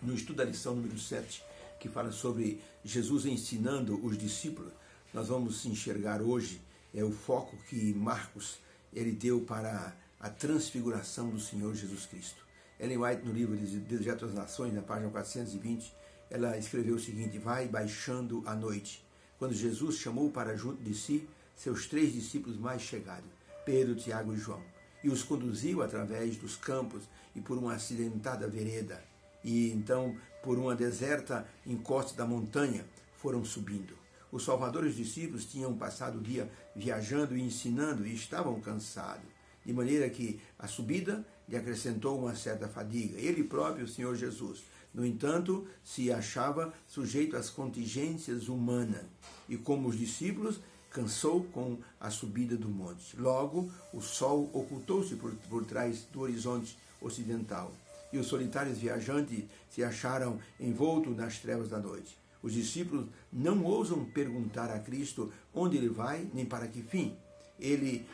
No estudo da lição número 7, que fala sobre Jesus ensinando os discípulos, nós vamos enxergar hoje o foco que Marcos ele deu para a transfiguração do Senhor Jesus Cristo. Ellen White, no livro Deserto das Nações, na página 420, ela escreveu o seguinte: vai baixando a noite, quando Jesus chamou para junto de si seus 3 discípulos mais chegados, Pedro, Tiago e João, e os conduziu através dos campos e por uma acidentada vereda, e então por uma deserta encosta da montanha foram subindo. Os salvadores discípulos tinham passado o dia viajando e ensinando e estavam cansados, de maneira que a subida lhe acrescentou uma certa fadiga. Ele próprio, o Senhor Jesus, no entanto, se achava sujeito às contingências humanas e, como os discípulos, cansou com a subida do monte. Logo, o sol ocultou-se por trás do horizonte ocidental e os solitários viajantes se acharam envoltos nas trevas da noite. Os discípulos não ousam perguntar a Cristo onde ele vai, nem para que fim. Ele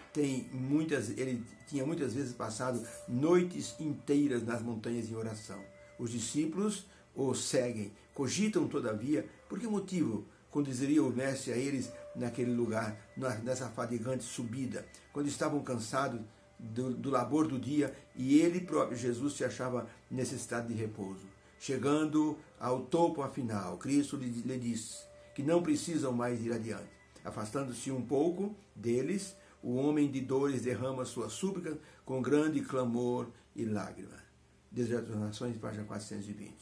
tinha muitas vezes passado noites inteiras nas montanhas em oração. Os discípulos o seguem, cogitam todavia, por que motivo conduziria o mestre a eles naquele lugar, nessa fadigante subida, quando estavam cansados do labor do dia e ele próprio, Jesus, se achava necessitado de repouso. Chegando ao topo afinal, Cristo lhe disse que não precisam mais ir adiante. Afastando-se um pouco deles, o homem de dores derrama sua súplica com grande clamor e lágrima. Deserto das Nações, página 420.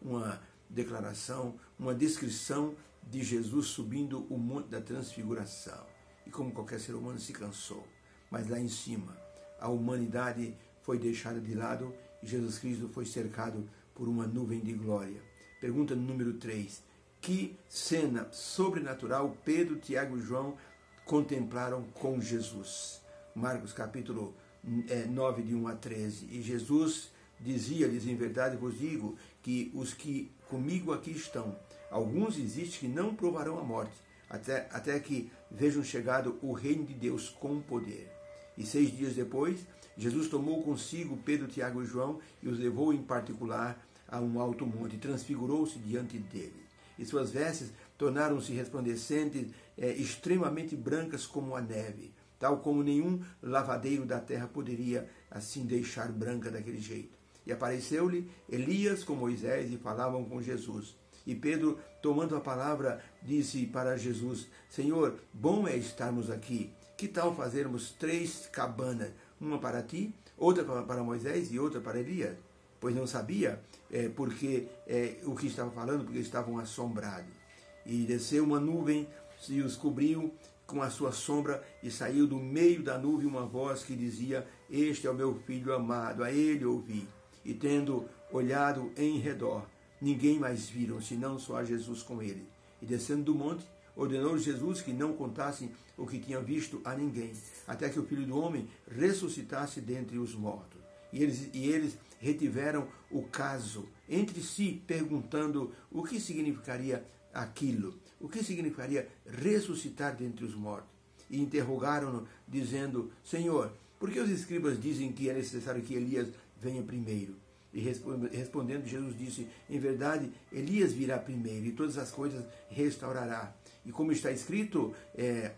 Uma declaração, uma descrição de Jesus subindo o monte da transfiguração. E como qualquer ser humano se cansou. Mas lá em cima, a humanidade foi deixada de lado e Jesus Cristo foi cercado por uma nuvem de glória. Pergunta número 3. Que cena sobrenatural Pedro, Tiago e João contemplaram com Jesus? Marcos capítulo 9, de 1 a 13. E Jesus dizia-lhes: em verdade vos digo que os que comigo aqui estão, alguns existem que não provarão a morte, até que vejam chegado o reino de Deus com poder. E 6 dias depois, Jesus tomou consigo Pedro, Tiago e João e os levou em particular a um alto monte, e transfigurou-se diante dele. E suas vestes tornaram-se resplandecentes, extremamente brancas como a neve, tal como nenhum lavadeiro da terra poderia assim deixar branca daquele jeito. E apareceu-lhe Elias com Moisés e falavam com Jesus. E Pedro, tomando a palavra, disse para Jesus: Senhor, bom é estarmos aqui. Que tal fazermos 3 cabanas, uma para ti, outra para Moisés e outra para Elias? Pois não sabia o que estava falando, porque estavam assombrados. E desceu uma nuvem e os cobriu com a sua sombra, e saiu do meio da nuvem uma voz que dizia: este é o meu filho amado, a ele ouvi. E tendo olhado em redor, ninguém mais viram, senão só a Jesus com ele. E descendo do monte, ordenou Jesus que não contassem o que tinham visto a ninguém, até que o Filho do Homem ressuscitasse dentre os mortos. E eles retiveram o caso entre si, perguntando o que significaria aquilo, o que significaria ressuscitar dentre os mortos. E interrogaram-no, dizendo: Senhor, por que os escribas dizem que é necessário que Elias venha primeiro? E respondendo, Jesus disse: em verdade, Elias virá primeiro e todas as coisas restaurará. E como está escrito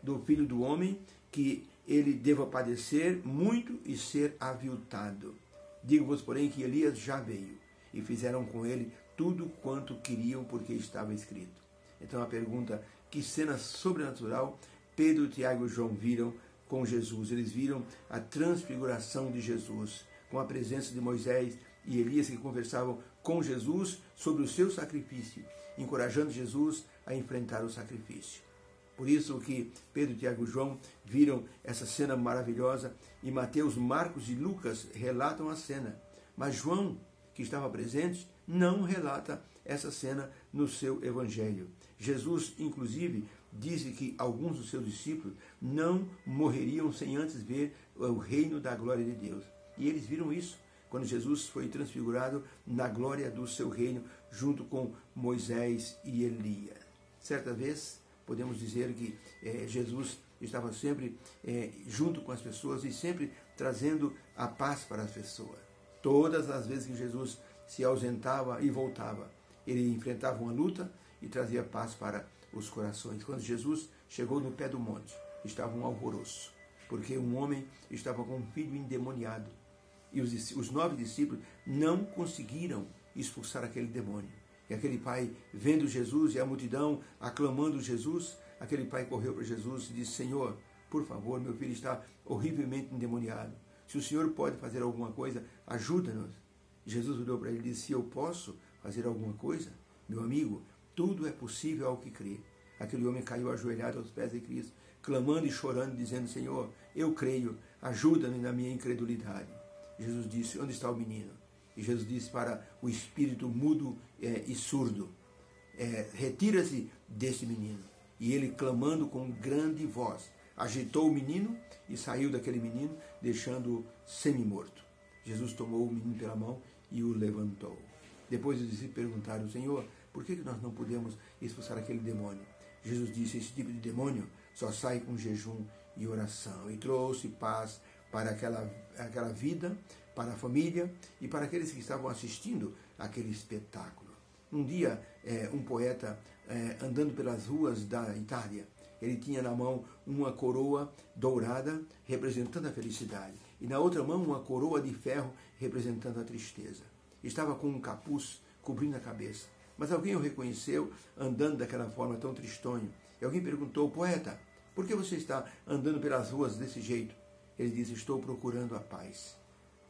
do Filho do Homem, que ele deva padecer muito e ser aviltado. Digo-vos, porém, que Elias já veio, e fizeram com ele tudo quanto queriam, porque estava escrito. Então a pergunta: que cena sobrenatural Pedro, Tiago e João viram com Jesus? Eles viram a transfiguração de Jesus, com a presença de Moisés e Elias, que conversavam com Jesus sobre o seu sacrifício, encorajando Jesus a enfrentar o sacrifício. Por isso que Pedro, Tiago e João viram essa cena maravilhosa, e Mateus, Marcos e Lucas relatam a cena. Mas João, que estava presente, não relata essa cena no seu evangelho. Jesus, inclusive, disse que alguns dos seus discípulos não morreriam sem antes ver o reino da glória de Deus. E eles viram isso quando Jesus foi transfigurado na glória do seu reino, junto com Moisés e Elias. Certa vez, podemos dizer que Jesus estava sempre junto com as pessoas e sempre trazendo a paz para as pessoas. Todas as vezes que Jesus se ausentava e voltava, ele enfrentava uma luta e trazia paz para os corações. Quando Jesus chegou no pé do monte, estava um alvoroço, porque um homem estava com um filho endemoniado. E os 9 discípulos não conseguiram expulsar aquele demônio. E aquele pai, vendo Jesus e a multidão aclamando Jesus, aquele pai correu para Jesus e disse: Senhor, por favor, meu filho está horrivelmente endemoniado. Se o Senhor pode fazer alguma coisa, ajuda-nos. Jesus olhou para ele e disse: se eu posso fazer alguma coisa, meu amigo, tudo é possível ao que crê. Aquele homem caiu ajoelhado aos pés de Cristo, clamando e chorando, dizendo: Senhor, eu creio, ajuda-me na minha incredulidade. Jesus disse: onde está o menino? E Jesus disse para o espírito mudo e surdo: retira-se desse menino. E ele, clamando com grande voz, agitou o menino e saiu daquele menino, deixando-o semi-morto. Jesus tomou o menino pela mão e o levantou. Depois os discípulos perguntaram: Senhor, por que nós não podemos expulsar aquele demônio? Jesus disse: esse tipo de demônio só sai com jejum e oração. E trouxe paz para aquela vida, para a família e para aqueles que estavam assistindo aquele espetáculo. Um dia, um poeta, andando pelas ruas da Itália, ele tinha na mão uma coroa dourada representando a felicidade e na outra mão uma coroa de ferro representando a tristeza. Estava com um capuz cobrindo a cabeça, mas alguém o reconheceu andando daquela forma tão tristonho. E alguém perguntou: poeta, por que você está andando pelas ruas desse jeito? Ele disse: estou procurando a paz.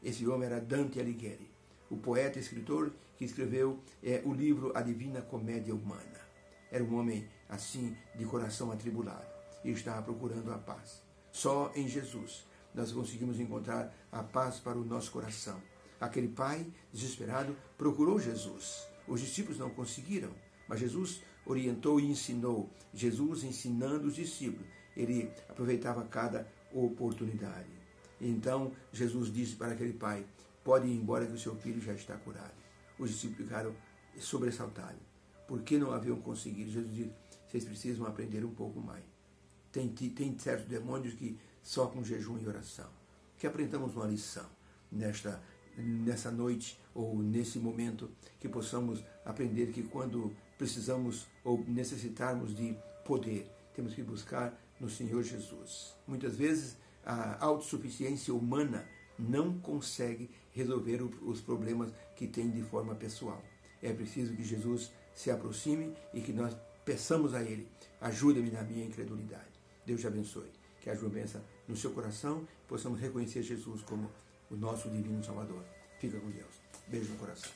Esse homem era Dante Alighieri, o poeta e escritor que escreveu o livro A Divina Comédia Humana. Era um homem assim, de coração atribulado, e estava procurando a paz. Só em Jesus nós conseguimos encontrar a paz para o nosso coração. Aquele pai, desesperado, procurou Jesus. Os discípulos não conseguiram, mas Jesus orientou e ensinou. Jesus ensinando os discípulos, ele aproveitava cada oportunidade. Então Jesus disse para aquele pai: pode ir embora que o seu filho já está curado. Os discípulos ficaram sobressaltados. Por que não haviam conseguido? Jesus disse: vocês precisam aprender um pouco mais. Tem certos demônios que só com jejum e oração. Que aprendamos uma lição nessa noite ou nesse momento, que possamos aprender que quando precisamos ou necessitarmos de poder, temos que buscar no Senhor Jesus. Muitas vezes a autossuficiência humana não consegue resolver os problemas que tem de forma pessoal. É preciso que Jesus se aproxime e que nós peçamos a Ele: ajuda-me na minha incredulidade. Deus te abençoe. Que haja uma bênção no seu coração, possamos reconhecer Jesus como o nosso divino Salvador. Fica com Deus. Beijo no coração.